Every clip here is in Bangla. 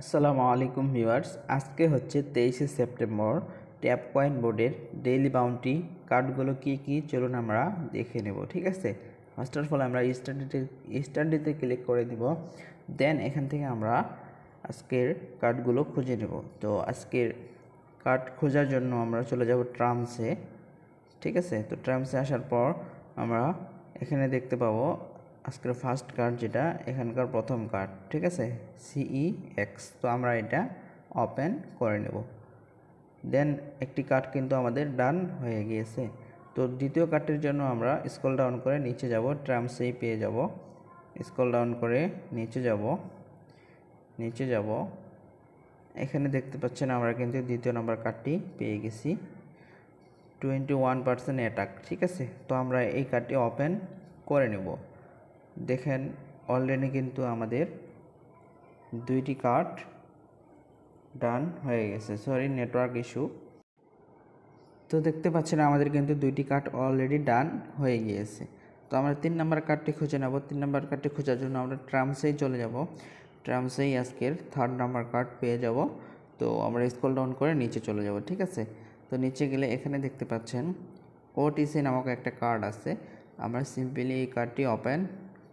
আসসালামু আলাইকুম ভিউয়ার্স, আজকে হচ্ছে 23শে সেপ্টেম্বর। ট্যাপ কয়েন বোর্ডের ডেইলি বাউন্টি কার্ডগুলো কি কি চলুন আমরা দেখে নেব। ঠিক আছে, ফার্স্ট অফ অল আমরা স্টাডিতে ক্লিক করে দিব। দেন এখান থেকে আমরা আজকের কার্ডগুলো খুঁজে নেব। তো আজকের কার্ড খোঁজার জন্য আমরা চলে যাব ট্রামসে। ঠিক আছে, তো ট্রামসে আসার পর আমরা এখানে দেখতে পাবো আজকের ফার্স্ট কার্ড, যেটা এখানকার প্রথম কার্ড। ঠিক আছে, CEX। তো আমরা এটা ওপেন করে নেব। দেন একটি কার্ড কিন্তু আমাদের ডান হয়ে গিয়েছে। তো দ্বিতীয় কার্ডের জন্য আমরা স্ক্রল ডাউন করে নিচে যাব, ট্রামসেই পেয়ে যাব। স্ক্রল ডাউন করে নিচে যাব, এখানে দেখতে পাচ্ছেন আমরা কিন্তু দ্বিতীয় নম্বর কার্ডটি পেয়ে গেছি, 21% অ্যাটাক। ঠিক আছে, তো আমরা এই কার্ডটি ওপেন করে নেব। দেখেন অলরেডি কিন্তু আমাদের দুইটি কার্ড ডান হয়ে গেছে। Sorry, network issue. তো দেখতে পাচ্ছেন আমাদের কিন্তু দুইটি কার্ড অলরেডি ডান হয়ে গিয়েছে। তো আমরা 3 নম্বর কার্ডটি খুঁজে নেব। 3 নম্বর কার্ডটি খোঁজার জন্য আমরা ট্রামসেই চলে যাব। ট্রামসেই আজকের 3rd নাম্বার কার্ড পেয়ে যাব। তো আমরা স্ক্রল ডাউন করে নিচে চলে যাব। ঠিক আছে, তো নিচে গেলে এখানে দেখতে পাচ্ছেন OTC নামক একটা কার্ড আছে। আমরা সিম্পলি এই কার্ডটি ওপেন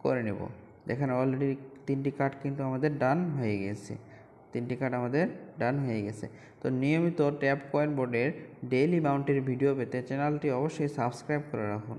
করে নেব। দেখেন অলরেডি 3টি কার্ড কিন্তু আমাদের ডান হয়ে গেছে। 3টি কার্ড আমাদের ডান হয়ে গেছে। তো নিয়মিত ট্যাপ কয়েন বোর্ডের ডেইলি বাউন্টির ভিডিও পেতে চ্যানেলটি অবশ্যই সাবস্ক্রাইব করে রাখুন।